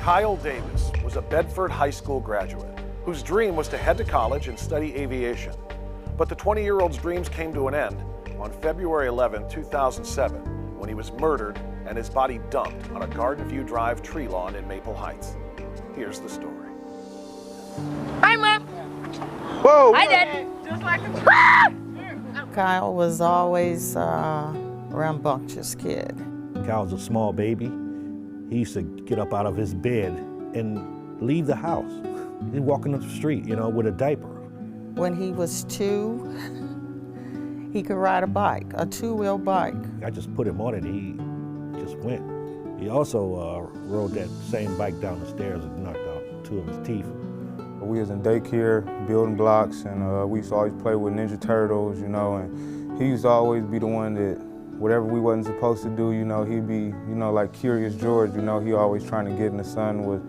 Kyle Davis was a Bedford High School graduate whose dream was to head to college and study aviation. But the 20-year-old's dreams came to an end on February 11, 2007, when he was murdered and his body dumped on a Garden View Drive tree lawn in Maple Heights. Here's the story. Hi, Mom. Whoa! Hi, Dad. Just like Kyle was always a rambunctious kid. Kyle was a small baby. He used to get up out of his bed and leave the house. He'd walking up the street, you know, with a diaper. When he was 2, he could ride a bike, a 2-wheel bike. I just put him on it, he just went. He also rode that same bike down the stairs and knocked out 2 of his teeth. We was in daycare, building blocks, and we used to always play with Ninja Turtles, you know, and he used to always be the one that whatever we wasn't supposed to do, you know, he'd be, you know, like Curious George, you know, he always trying to get in the sun with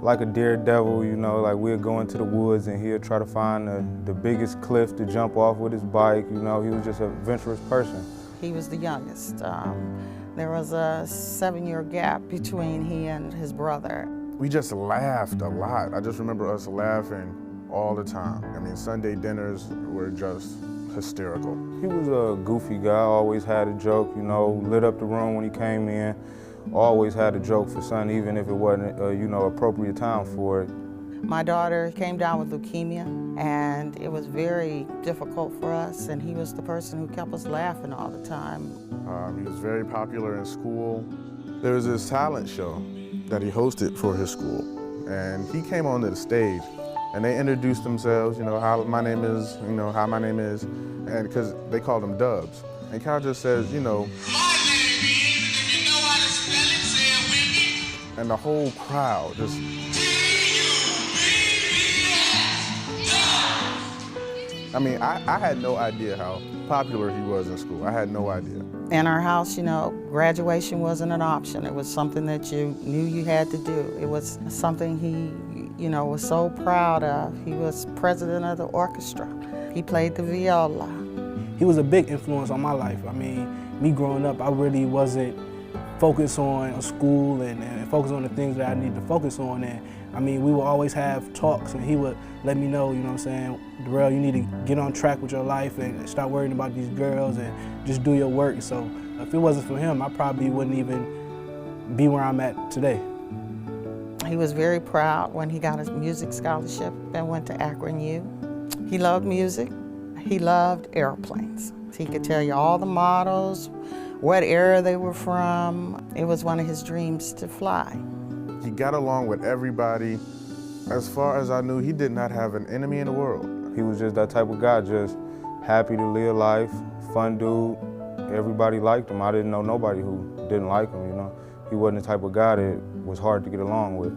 like a daredevil, you know, like we'd go into the woods and he'd try to find the biggest cliff to jump off with his bike, you know, he was just an adventurous person. He was the youngest. There was a 7-year gap between he and his brother. We just laughed a lot. I just remember us laughing all the time. I mean, Sunday dinners were just hysterical. He was a goofy guy, always had a joke, you know, lit up the room when he came in, always had a joke for son, even if it wasn't, you know, appropriate time for it. My daughter came down with leukemia, and it was very difficult for us, and he was the person who kept us laughing all the time. He was very popular in school. There was this talent show that he hosted for his school, and he came onto the stage, and they introduced themselves, you know, how my name is, and because they called him Dubs. And Kyle just says, you know, my name is, if you know how to spell it, say it with me. And the whole crowd just, I mean, I had no idea how popular he was in school. I had no idea. In our house, you know, graduation wasn't an option. It was something that you knew you had to do. It was something he, you know, was so proud of. He was president of the orchestra. He played the viola. He was a big influence on my life. I mean, me growing up, I really wasn't focused on school and focused on the things that I needed to focus on. And I mean, we would always have talks, and he would let me know, you know what I'm saying, Darrell, you need to get on track with your life and stop worrying about these girls and just do your work. So if it wasn't for him, I probably wouldn't even be where I'm at today. He was very proud when he got his music scholarship and went to Akron U. He loved music. He loved airplanes. He could tell you all the models, what era they were from. It was one of his dreams to fly. He got along with everybody. As far as I knew, he did not have an enemy in the world. He was just that type of guy, just happy to live life, fun dude. Everybody liked him. I didn't know nobody who didn't like him, you know. He wasn't the type of guy that was hard to get along with.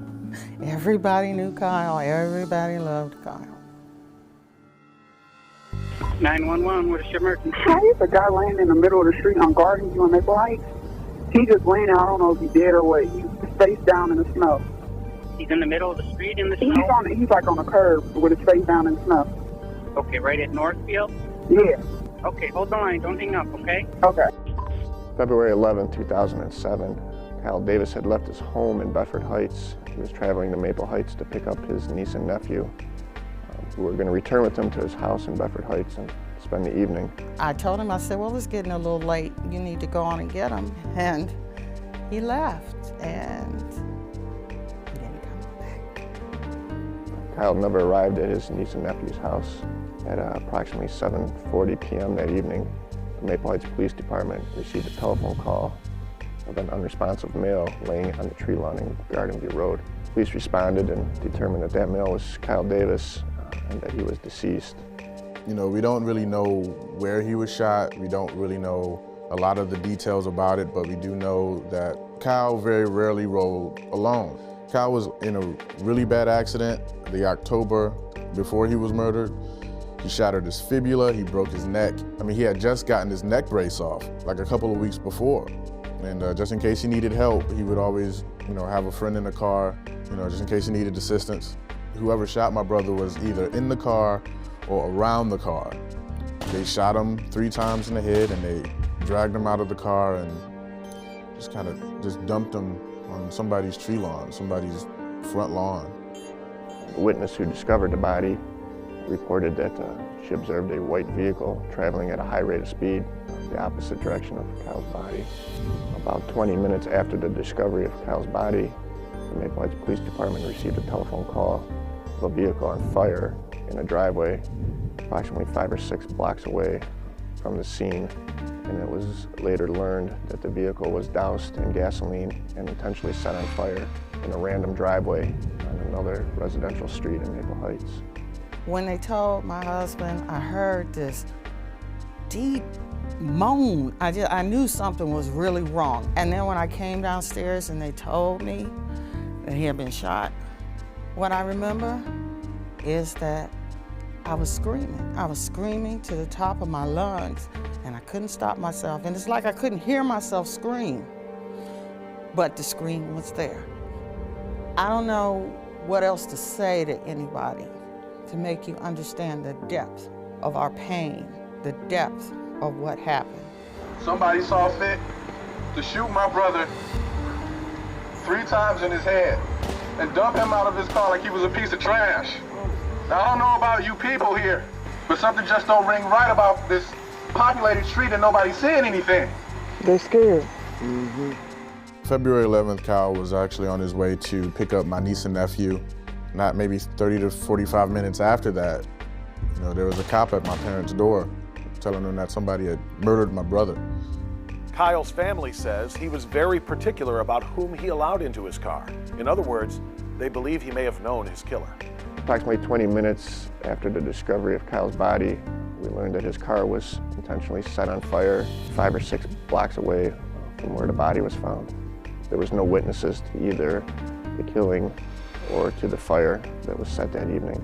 Everybody knew Kyle. Everybody loved Kyle. 911, what is your emergency? There's a guy laying in the middle of the street on Garden View in Maple Heights. He just laying out, I don't know if he's dead or what. He's face down in the snow. He's in the middle of the street in the snow? He's like on a curb with his face down in the snow. Okay, right at Northfield? Yeah. Okay, hold the line, don't hang up, okay? Okay. February 11, 2007, Kyle Davis had left his home in Bedford Heights. He was traveling to Maple Heights to pick up his niece and nephew, who were going to return with him to his house in Bedford Heights and spend the evening. I told him, I said, well, it's getting a little late. You need to go on and get him. And he left, and he didn't come back. Kyle never arrived at his niece and nephew's house. At approximately 7:40 p.m. that evening, the Maple Heights Police Department received a telephone call of an unresponsive male laying on the tree lawn in Garden View Road. Police responded and determined that that male was Kyle Davis and that he was deceased. You know, we don't really know where he was shot. We don't really know a lot of the details about it, but we do know that Kyle very rarely rode alone. Kyle was in a really bad accident the October before he was murdered. He shattered his fibula, he broke his neck. I mean, he had just gotten his neck brace off like a couple of weeks before. And just in case he needed help, he would always, you know, have a friend in the car, you know, just in case he needed assistance. Whoever shot my brother was either in the car or around the car. They shot him 3 times in the head and they dragged him out of the car and just kind of dumped him on somebody's tree lawn, somebody's front lawn. The witness who discovered the body reported that she observed a white vehicle traveling at a high rate of speed the opposite direction of Kyle's body. About 20 minutes after the discovery of Kyle's body, the Maple Heights Police Department received a telephone call of a vehicle on fire in a driveway approximately 5 or 6 blocks away from the scene, and it was later learned that the vehicle was doused in gasoline and intentionally set on fire in a random driveway on another residential street in Maple Heights. When they told my husband, I heard this deep moan. I knew something was really wrong. And then when I came downstairs and they told me that he had been shot, what I remember is that I was screaming. I was screaming to the top of my lungs, and I couldn't stop myself. And it's like I couldn't hear myself scream, but the scream was there. I don't know what else to say to anybody to make you understand the depth of our pain, the depth of what happened. Somebody saw fit to shoot my brother 3 times in his head and dump him out of his car like he was a piece of trash. Now, I don't know about you people here, but something just don't ring right about this populated street and nobody saying anything. They're scared. February 11th, Kyle was actually on his way to pick up my niece and nephew. Not maybe 30 to 45 minutes after that, there was a cop at my parents' door telling them that somebody had murdered my brother. Kyle's family says he was very particular about whom he allowed into his car. In other words, they believe he may have known his killer. Approximately 20 minutes after the discovery of Kyle's body, we learned that his car was intentionally set on fire 5 or 6 blocks away from where the body was found. There was no witnesses to either the killing or to the fire that was set that evening.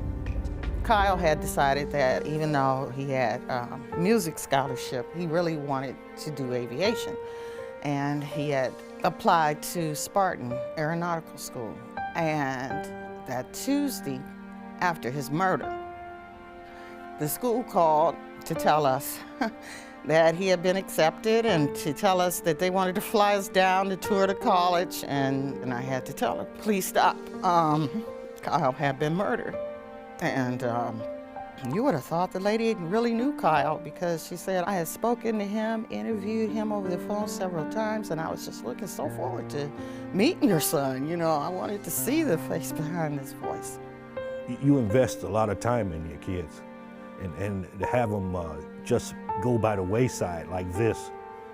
Kyle had decided that even though he had a music scholarship, he really wanted to do aviation. And he had applied to Spartan Aeronautical School. And that Tuesday, after his murder, the school called to tell us that he had been accepted and to tell us that they wanted to fly us down to tour the college. And I had to tell her, please stop. Kyle had been murdered. And you would have thought the lady really knew Kyle, because she said, I had spoken to him, interviewed him over the phone several times, and I was just looking so forward to meeting your son. I wanted to see the face behind his voice. You invest a lot of time in your kids, and to have them just go by the wayside like this,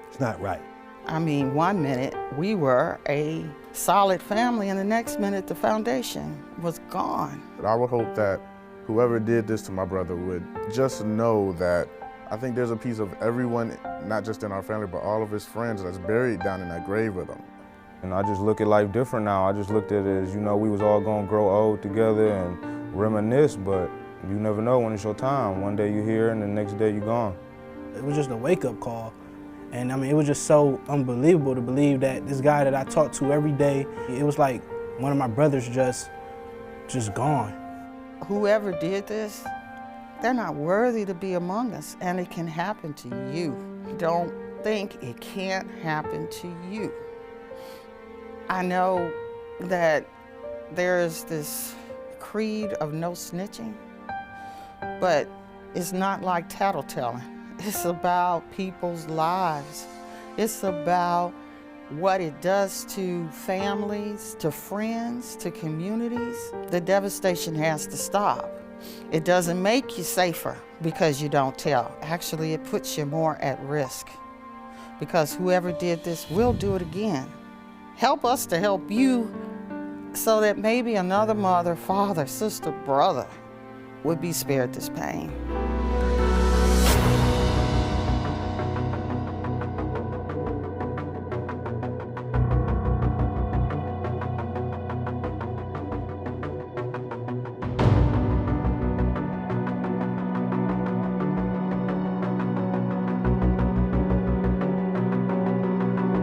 it's not right. I mean, one minute we were a solid family, and the next minute the foundation was gone. I would hope that whoever did this to my brother would just know that I think there's a piece of everyone, not just in our family, but all of his friends that's buried down in that grave with him. And I just look at life different now. I just looked at it as, we was all gonna grow old together and reminisce, but you never know when it's your time. One day you're here and the next day you're gone. It was just a wake-up call. And it was just so unbelievable to believe that this guy that I talked to every day, it was like one of my brothers just gone. Whoever did this, they're not worthy to be among us, and it can happen to you. Don't think it can't happen to you. I know that there's this creed of no snitching, but it's not like tattletelling. It's about people's lives. It's about what it does to families, to friends, to communities. The devastation has to stop. It doesn't make you safer because you don't tell. Actually, it puts you more at risk, because whoever did this will do it again. Help us to help you so that maybe another mother, father, sister, brother would be spared this pain.